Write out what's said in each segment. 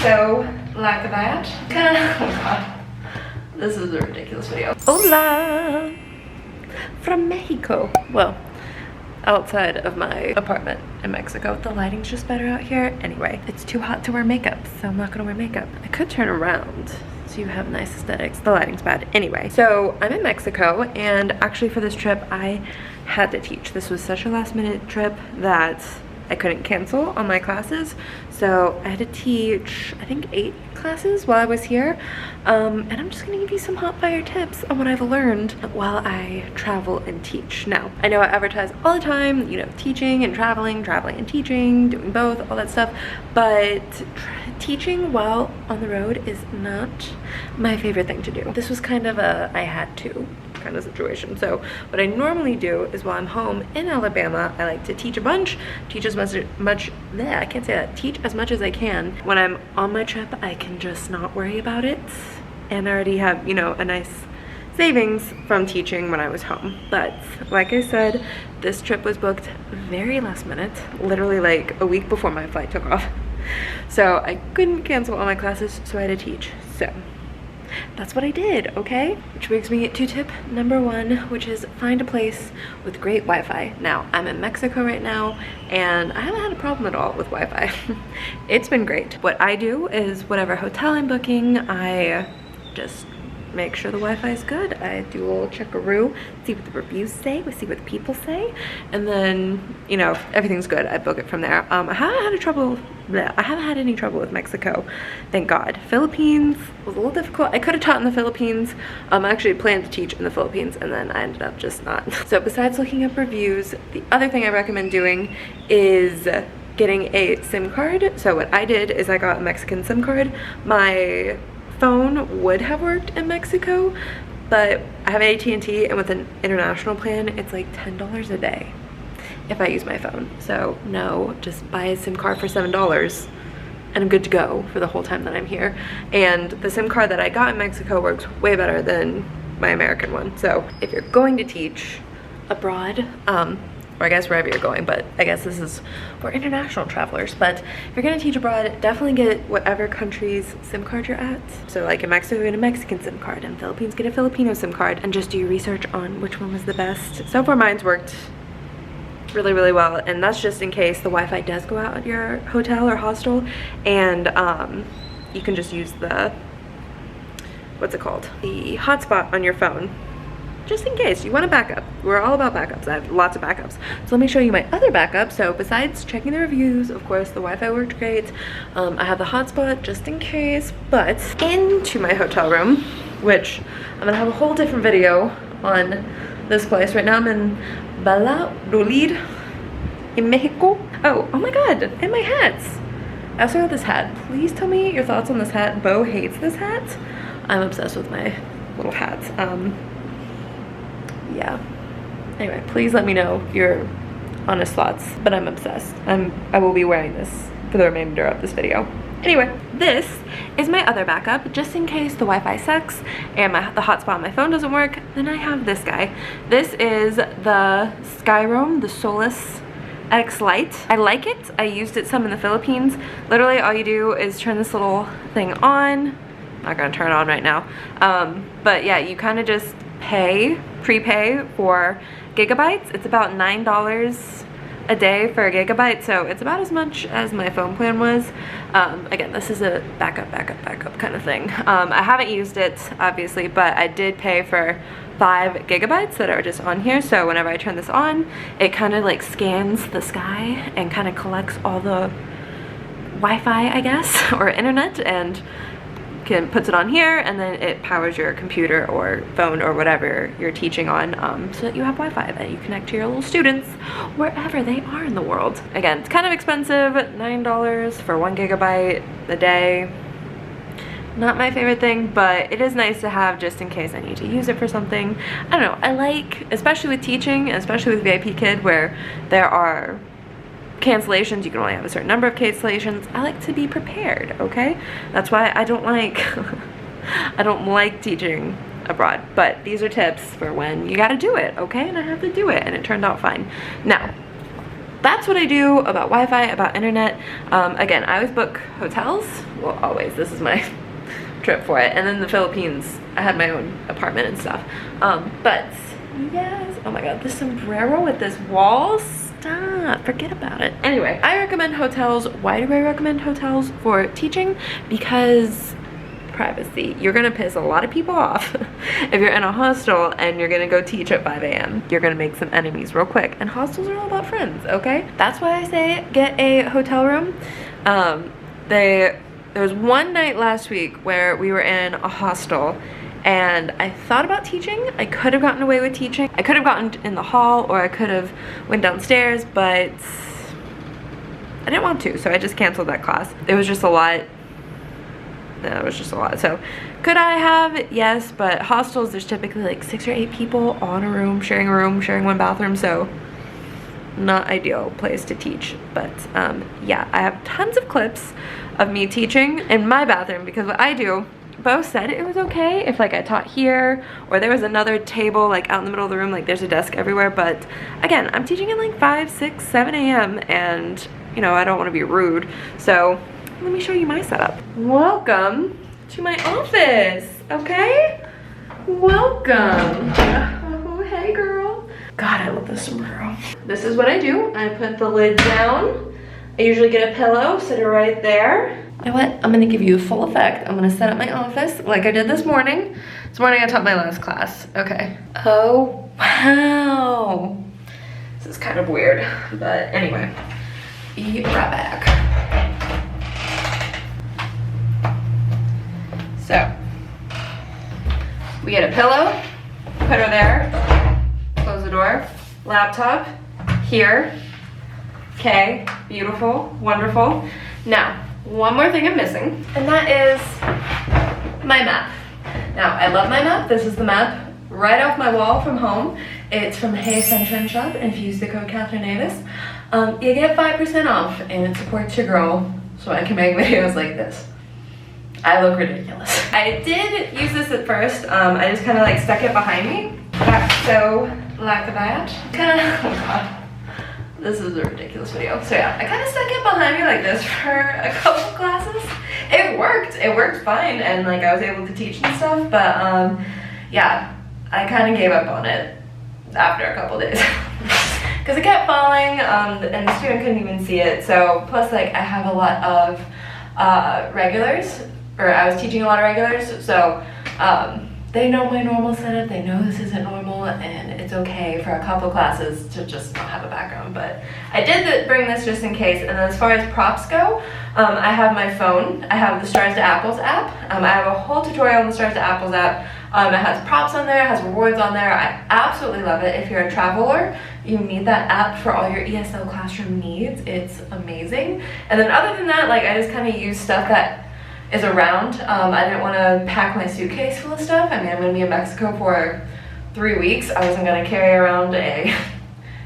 So, like that. Oh god. This is a ridiculous video. Hola! From Mexico. Well, outside of my apartment in Mexico. The lighting's just better out here. Anyway, it's too hot to wear makeup, so I'm not gonna wear makeup. I could turn around so you have nice aesthetics. The lighting's bad. Anyway, so I'm in Mexico, and actually for this trip, I had to teach. This was such a last minute trip that I couldn't cancel on my classes, so I had to teach, I think 8 classes while I was here, and I'm just gonna give you some hot fire tips on what I've learned while I travel and teach. Now, I know I advertise all the time, you know, teaching and traveling and teaching, doing both, all that stuff, but teaching while on the road is not my favorite thing to do. This was kind of a I had to kind of situation. So what I normally do is while I'm home in Alabama, I like to teach a bunch, teach as much I can't say that, teach as much as I can. When I'm on my trip, I can just not worry about it, and I already have, you know, a nice savings from teaching when I was home. But like I said, this trip was booked very last minute, literally like a week before my flight took off. So I couldn't cancel all my classes, so I had to teach. So that's what I did, okay? Which brings me to tip number 1, which is find a place with great Wi-Fi. Now, I'm in Mexico right now, and I haven't had a problem at all with Wi-Fi. It's been great. What I do is whatever hotel I'm booking, I just make sure the Wi-Fi is good. I do a little checkaroo, see what the reviews say, see what the people say, and then, you know, if everything's good, I book it from there. I haven't had any trouble with Mexico, thank God. Philippines was a little difficult. I could have taught in the Philippines. I actually planned to teach in the Philippines, and then I ended up just not. So besides looking up reviews, the other thing I recommend doing is getting a SIM card. So what I did is I got a Mexican SIM card. My phone would have worked in Mexico, but I have an AT&T, and with an international plan, it's like $10 a day if I use my phone. So no, just buy a SIM card for $7 and I'm good to go for the whole time that I'm here. And the SIM card that I got in Mexico works way better than my American one. So if you're going to teach abroad, or I guess wherever you're going, but I guess this is for international travelers. But if you're gonna teach abroad, definitely get whatever country's SIM card you're at. So like in Mexico, get a Mexican SIM card. In Philippines, get a Filipino SIM card, and just do your research on which one was the best. So far mine's worked really, really well, and that's just in case the Wi-Fi does go out at your hotel or hostel, and you can just use the, what's it called? The hotspot on your phone, just in case you want a backup. We're all about backups. I have lots of backups. So let me show you my other backup. So besides checking the reviews, of course, the Wi-Fi worked great. I have the hotspot just in case, but into my hotel room, which I'm gonna have a whole different video on this place. Right now I'm in Valladolid in Mexico. Oh my God, and my hats. I also got this hat. Please tell me your thoughts on this hat. Bo hates this hat. I'm obsessed with my little hats. Yeah. Anyway, please let me know your honest thoughts, but I'm obsessed. I will be wearing this for the remainder of this video. Anyway, this is my other backup, just in case the Wi-Fi sucks and the hotspot on my phone doesn't work. Then I have this guy. This is the Skyroam, the Solus X Lite. I like it. I used it some in the Philippines. Literally all you do is turn this little thing on. I'm not gonna turn it on right now. But yeah, you kind of just prepay for gigabytes. It's about $9 a day for a gigabyte, so it's about as much as my phone plan was. Again, this is a backup kind of thing. I haven't used it, obviously, but I did pay for 5 gigabytes that are just on here, so whenever I turn this on, it kind of like scans the sky and kind of collects all the Wi-Fi, I guess, or internet, and puts it on here, and then it powers your computer or phone or whatever you're teaching on, so that you have Wi-Fi that you connect to your little students wherever they are in the world. Again, it's kind of expensive, $9 for 1 gigabyte a day. Not my favorite thing, but it is nice to have just in case I need to use it for something. I don't know, I like, especially with teaching, especially with VIP Kid, where there are cancellations, you can only have a certain number of cancellations. I like to be prepared, okay? That's why I don't like I don't like teaching abroad, but these are tips for when you gotta do it, okay? And I have to do it, and it turned out fine. Now, that's what I do about Wi-Fi, about internet. Again, I always book hotels. Well, always. This is my trip for it. And then the Philippines, I had my own apartment and stuff. But yes, oh my god, this sombrero with this wall, stop, forget about it. Anyway, I recommend hotels. Why do I recommend hotels for teaching? Because privacy. You're gonna piss a lot of people off if you're in a hostel and you're gonna go teach at 5 a.m. You're gonna make some enemies real quick, and hostels are all about friends, okay? That's why I say get a hotel room. There was one night last week where we were in a hostel and I thought about teaching. I could have gotten away with teaching. I could have gotten in the hall, or I could have went downstairs, but I didn't want to, so I just canceled that class. It was just a lot. No, it was just a lot. So could I have? Yes, but hostels, there's typically like 6 or 8 people on a room, sharing one bathroom, so not ideal place to teach. But yeah, I have tons of clips of me teaching in my bathroom, because what I do, both said it was okay if like I taught here or there was another table like out in the middle of the room, like there's a desk everywhere. But again, I'm teaching at like 5, 6, 7 a.m. and you know, I don't want to be rude, so let me show you my setup. Welcome to my office, okay? Welcome. Oh, hey girl. God, I love this sombrero. This is what I do. I put the lid down. I usually get a pillow, sit it right there. You know what? I'm gonna give you a full effect. I'm gonna set up my office like I did this morning. This morning I taught my last class. Okay. Oh, wow. This is kind of weird, but anyway. Be right back. So, we get a pillow, put her there, close the door, laptop, here. Okay, beautiful, wonderful. Now, one more thing I'm missing, and that is my map. Now, I love my map. This is the map right off my wall from home. It's from the Hey Sunshine Shop, and if you use the code Catherine Davis, you get 5% off, and it supports your girl, so I can make videos like this. I look ridiculous. I did use this at first. I just kind of like stuck it behind me. So like that. Oh god. This is a ridiculous video. So yeah, I kind of stuck it behind me like this for a couple classes. It worked. It worked fine, and like I was able to teach and stuff. But yeah, I kind of gave up on it after a couple days because it kept falling, and the student couldn't even see it. So plus, like, I have a lot of regulars. Or I was teaching a lot of regulars, so they know my normal setup, they know this isn't normal, and it's okay for a couple classes to just not have a background. But I did bring this just in case. And then as far as props go, I have my phone, I have the Stars to Apples app, I have a whole tutorial on the Stars to Apples app. It has props on there, it has rewards on there. I absolutely love it. If you're a traveler, you need that app for all your ESL classroom needs. It's amazing. And then other than that, like, I just kind of use stuff that is around. I didn't want to pack my suitcase full of stuff. I mean, I'm going to be in Mexico for 3 weeks. I wasn't going to carry around a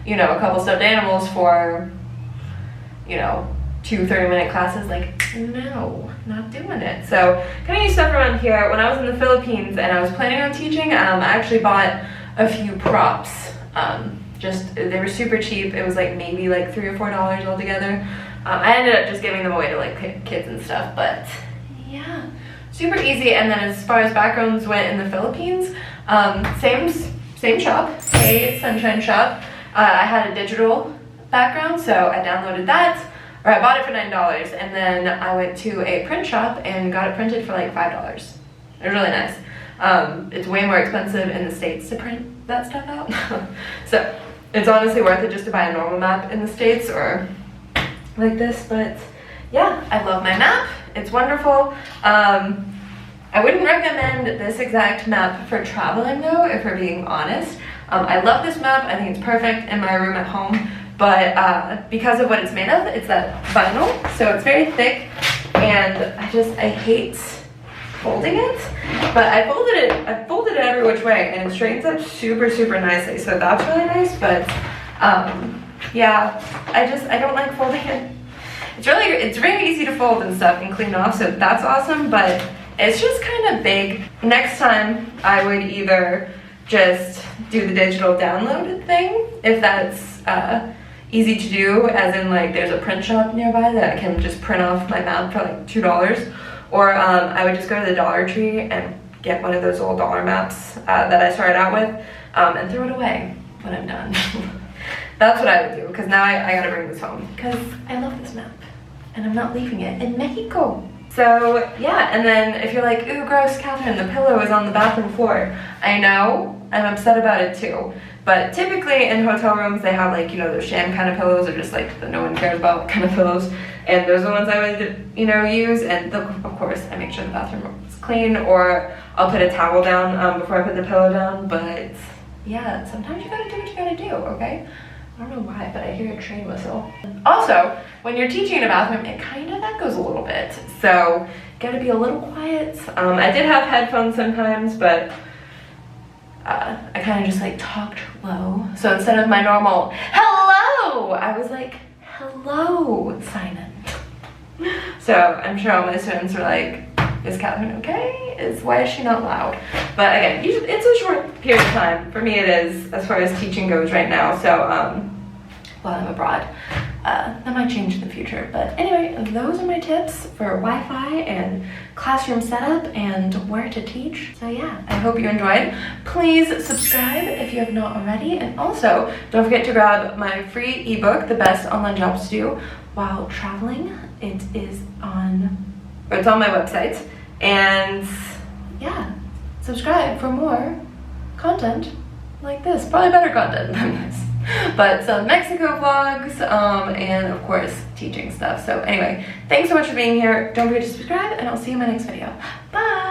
couple stuffed animals for, 2 30-minute classes. Like, no, not doing it. So kind of use stuff around here. When I was in the Philippines and I was planning on teaching, I actually bought a few props. They were super cheap. It was like maybe like $3 or $4 altogether. I ended up just giving them away to like kids and stuff, but yeah, super easy. And then as far as backgrounds went in the Philippines, same shop, Hey Sunshine Shop. I had a digital background, so I downloaded that, or I bought it for $9, and then I went to a print shop and got it printed for like $5. It was really nice. It's way more expensive in the States to print that stuff out. So it's honestly worth it just to buy a normal map in the States or like this. But yeah, I love my map. It's wonderful. I wouldn't recommend this exact map for traveling though, if we're being honest. I love this map. I think it's perfect in my room at home, but because of what it's made of, it's that vinyl, so it's very thick, and I hate folding it, but I folded it every which way, and it straightens up super, super nicely, so that's really nice. But yeah, I don't like folding it. It's very easy to fold and stuff and clean off, so that's awesome, but it's just kind of big. Next time I would either just do the digital downloaded thing, if that's easy to do, as in like there's a print shop nearby that I can just print off my map for like $2. Or I would just go to the Dollar Tree and get one of those old dollar maps that I started out with and throw it away when I'm done. That's what I would do, because now I gotta bring this home because I love this map and I'm not leaving it in Mexico. So yeah, and then if you're like, ooh, gross, Catherine, the pillow is on the bathroom floor. I know, I'm upset about it too. But typically in hotel rooms, they have like, you know, those sham kind of pillows, or just like the no one cares about kind of pillows. And those are the ones I would, you know, use. And of course, I make sure the bathroom is clean, or I'll put a towel down before I put the pillow down. But yeah, sometimes you gotta do what you gotta do, okay? I don't know why, but I hear a train whistle. Also, when you're teaching in a bathroom, it kind of echoes a little bit. So, gotta be a little quiet. I did have headphones sometimes, but I kind of just like talked low. So instead of my normal, hello, I was like, hello, Simon. So I'm sure all my students were like, is Catherine okay? Why is she not loud? But again, it's a short period of time. For me it is, as far as teaching goes right now. So while I'm abroad, that might change in the future. But anyway, those are my tips for Wi-Fi and classroom setup and where to teach. So yeah, I hope you enjoyed. Please subscribe if you have not already. And also, don't forget to grab my free ebook, The Best Online Jobs to Do While Traveling. It's on my website. And yeah, subscribe for more content like this. Probably better content than this. But some Mexico vlogs, and of course teaching stuff. So anyway, thanks so much for being here. Don't forget to subscribe, and I'll see you in my next video. Bye!